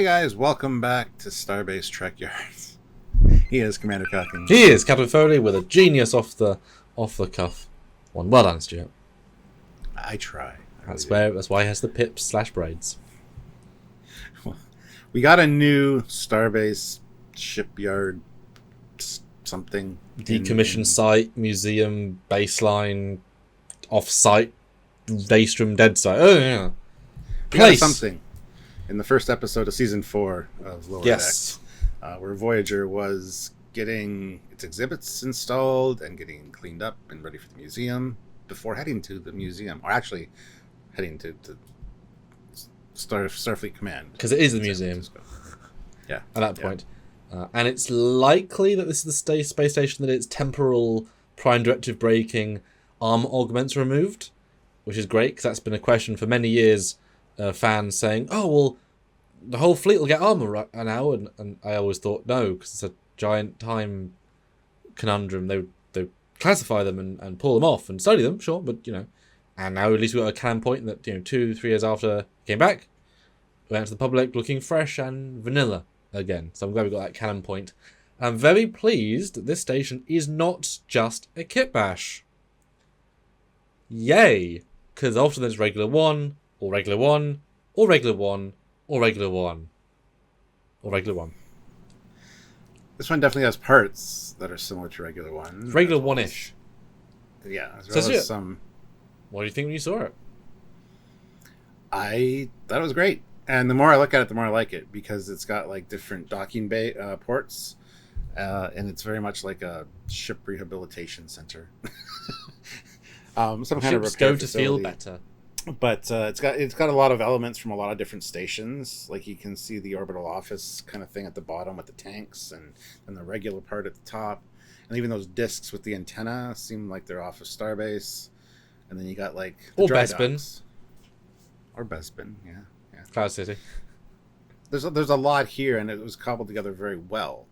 Hey guys, welcome back to Starbase Trekyards. He is Commander Calkins. He is Captain Foley with a genius off the cuff one. Well done, Stuart. I try. That's why he has the pips/braids. We got a new Starbase shipyard something. Decommissioned site, museum, baseline, off-site, Daystrom dead site. Oh yeah. We got something in the first episode of season 4 of Lower Yes. Decks, where Voyager was getting its exhibits installed and getting cleaned up and ready for the museum before heading to the museum, or actually heading to Starfleet Command. Because it is the museum. Yeah. At that point. And it's likely that this is the space station that its temporal prime directive breaking arm augments removed, which is great because that's been a question for many years. Fans saying, "Oh well, the whole fleet will get armor right now," and I always thought no, because it's a giant time conundrum. They classify them and pull them off and study them, sure, but and now at least we got a canon point that 2-3 years after it came back, we went to the public looking fresh and vanilla again. So I'm glad we got that canon point. I'm very pleased that this station is not just a kit bash. Yay! Because often there's regular 1. Or regular 1, or regular 1, or regular 1, or regular 1. This one definitely has parts that are similar to regular 1. It's regular 1-ish. Yeah, as well as some. What do you think when you saw it? I thought it was great, and the more I look at it, the more I like it because it's got like different docking bay ports, and it's very much like a ship rehabilitation center. Some kind of Ships repair go to facility. feel better. But it's got a lot of elements from a lot of different stations. Like you can see the orbital office kind of thing at the bottom with the tanks, and the regular part at the top, and even those discs with the antenna seem like they're off of Starbase. And then you got like the Bespin, or Bespin, yeah. Cloud City. There's a lot here, and it was cobbled together very well.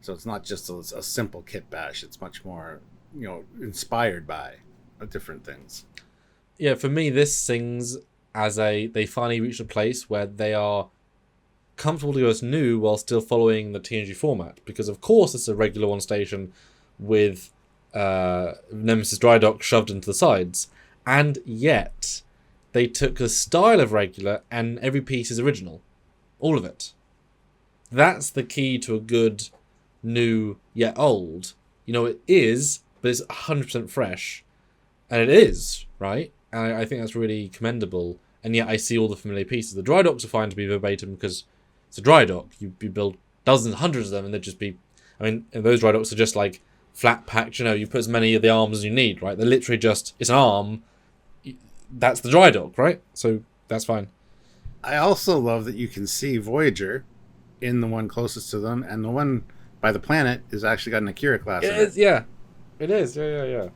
So it's not just a simple kit bash. It's much more inspired by different things. Yeah, for me, this sings as they finally reached a place where they are comfortable to go as new while still following the TNG format. Because, of course, it's a regular 1 station with Nemesis Drydock shoved into the sides. And yet, they took the style of regular and every piece is original. All of it. That's the key to a good, new, yet old. It is, but it's 100% fresh. And it is, right? And I think that's really commendable. And yet I see all the familiar pieces. The dry docks are fine to be verbatim because it's a dry dock. You build dozens, hundreds of them, and they'd just be... and those dry docks are just like flat packed. You put as many of the arms as you need, right? They're literally just... It's an arm. That's the dry dock, right? So that's fine. I also love that you can see Voyager in the one closest to them, and the one by the planet is actually got an Akira class in it. Yeah. It is, yeah.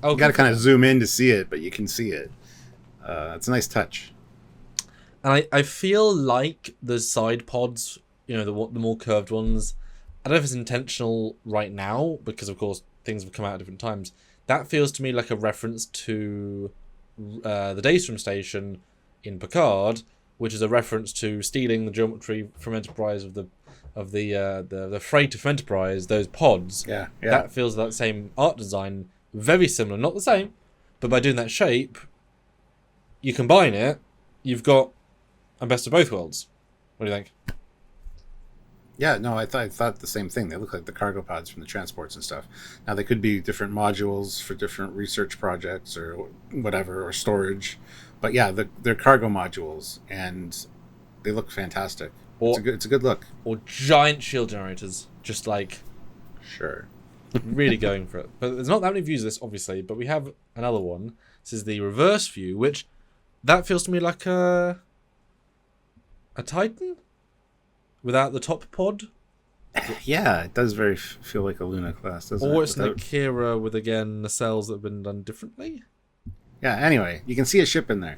You got to kind of zoom in to see it, but you can see it. It's a nice touch. And I feel like the side pods, the more curved ones, I don't know if it's intentional right now, because of course things have come out at different times. That feels to me like a reference to the Daystrom station in Picard, which is a reference to stealing the geometry from Enterprise of the freighter from Enterprise, those pods. Yeah. That feels like that same art design. Very similar, not the same, but by doing that shape, you combine it, you've got a best of both worlds. What do you think? Yeah, no, I thought the same thing. They look like the cargo pods from the transports and stuff. Now, they could be different modules for different research projects or whatever, or storage. But yeah, they're cargo modules, and they look fantastic. It's a good look. Or giant shield generators, just like... Sure. Really going for it. But there's not that many views of this, obviously, but we have another one. This is the reverse view, which that feels to me like a Titan without the top pod. Yeah, it does feel like a Luna class, doesn't it? Or it's an Akira with, again, ncells that have been done differently. Yeah, anyway, you can see a ship in there.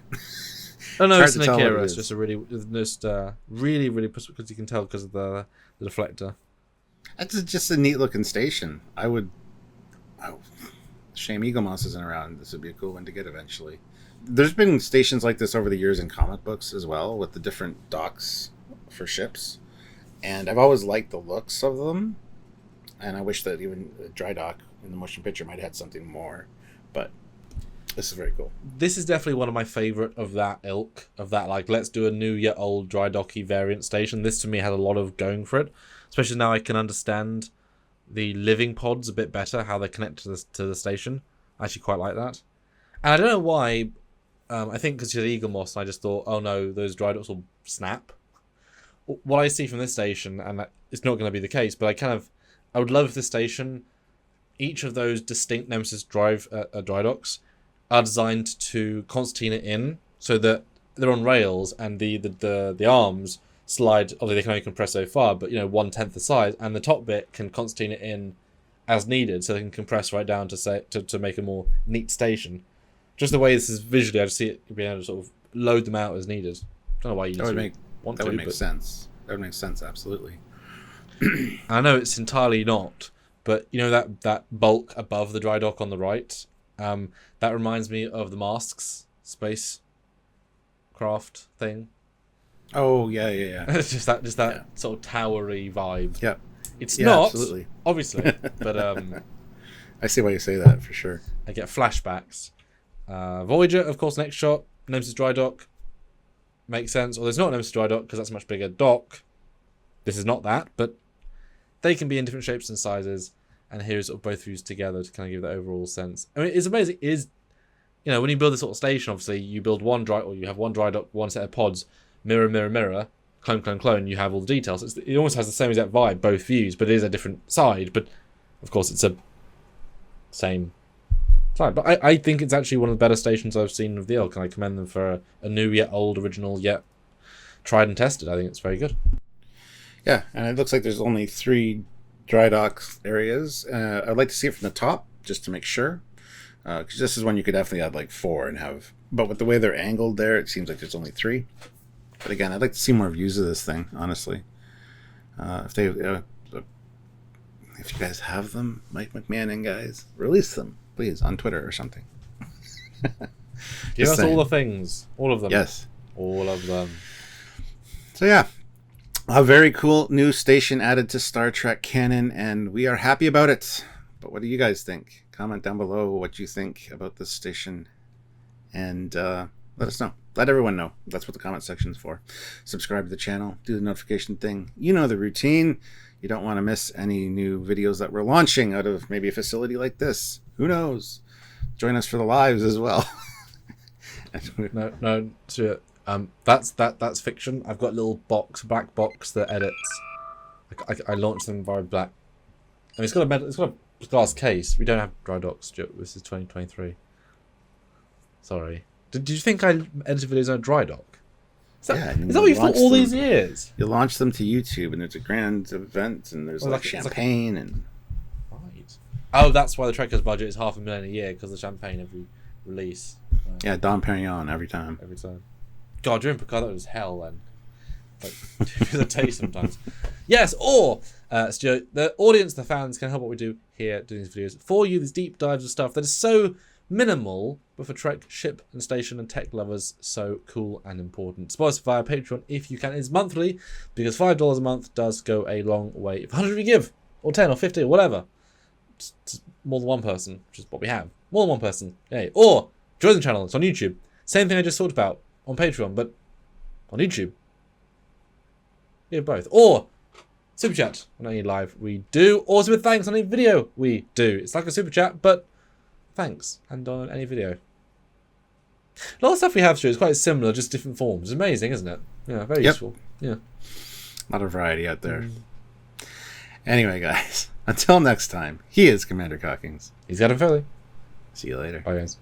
No, it's an Akira. It's just really, because you can tell because of the deflector. It's just a neat looking station. Shame Eagle Moss isn't around. This would be a cool one to get eventually. There's been stations like this over the years in comic books as well, with the different docks for ships, and I've always liked the looks of them. And I wish that even Drydock in the motion picture might have had something more, but this is very cool. This is definitely one of my favorite of that ilk, of that like let's do a new yet old Drydocky variant station. This to me had a lot of going for it, especially now I can understand the living pods a bit better, how they connect to the station. I actually quite like that, and I don't know why. I think because you had Eagle Moss, and I just thought, oh no, those Drydocks will snap. What I see from this station, and it's not going to be the case, but I would love if this station, each of those distinct Nemesis Drydocks are designed to concertina in so that they're on rails and the arms slide. Although they can only compress so far, but 1/10 the size, and the top bit can concertina in as needed, so they can compress right down to make a more neat station. Just the way this is visually, I just see it being able to sort of load them out as needed. I don't know why you That would make sense. That would make sense, absolutely. I know it's entirely not, but that bulk above the Drydock on the right, that reminds me of the Masks space craft thing. Oh yeah. It's just that sort of towery vibe. Yep. It's not absolutely. Obviously, but I see why you say that for sure. I get flashbacks. Voyager, of course, next shot. Nemesis Drydock makes sense. Or there's not Nemesis Drydock because that's a much bigger dock. This is not that, but they can be in different shapes and sizes, and here is sort of both views together to kind of give that overall sense. I mean, it's amazing. It is, when you build this sort of station, obviously you build you have one Drydock, one set of pods, mirror, mirror, mirror, clone. You have all the details. It almost has the same exact vibe, both views, but it is a different side. But of course, it's a same side. But I think it's actually one of the better stations I've seen of the ilk, and I commend them for a new yet old, original yet tried and tested. I think it's very good. Yeah, and it looks like there's only 3 Drydock areas. I'd like to see it from the top, just to make sure. Because this is one you could definitely add like 4 and have... But with the way they're angled there, it seems like there's only 3. But again, I'd like to see more views of this thing, honestly. If you guys have them, Mike McMahon guys, release them, please, on Twitter or something. Give us all the things. All of them. Yes. All of them. So yeah. A very cool new station added to Star Trek canon, and we are happy about it. But what do you guys think? Comment down below what you think about this station, and let us know. Let everyone know. That's what the comment section is for. Subscribe to the channel. Do the notification thing. You know the routine. You don't want to miss any new videos that we're launching out of maybe a facility like this. Who knows? Join us for the lives as well. No. That's fiction. I've got a little black box that edits. I launched them via black. I mean, it's got a glass case. We don't have Drydocks. This is 2023. Sorry. Did you think I edited videos on a Drydock? Is that what you thought all these years? You launch them to YouTube, and there's a grand event, and there's champagne and. Right. Oh, that's why the Trekyards budget is $500,000 a year, because of the champagne every release. Right. Yeah, Dom Perignon every time. God, during Picard, that was hell then. Like, it was a taste sometimes. Yes, or, Stuart, the audience, the fans, can help what we do here doing these videos for you, these deep dives of stuff that is so minimal, but for Trek, ship, and station, and tech lovers, so cool and important. Support us via Patreon if you can. It's monthly, because $5 a month does go a long way. If 100 you give, or 10, or 50, or whatever, it's more than one person, which is what we have. More than one person, yay. Or, join the channel, it's on YouTube. Same thing I just talked about on Patreon, but on YouTube. We have both. Or super chat on any live we do. Or with thanks on any video we do. It's like a super chat, but thanks. And on any video. A lot of stuff we have to do is quite similar, just different forms. It's amazing, isn't it? Yeah, very useful. Yeah. A lot of variety out there. Anyway, guys, until next time, he is Commander Cockings. He's Adam Foley. See you later. Bye, guys.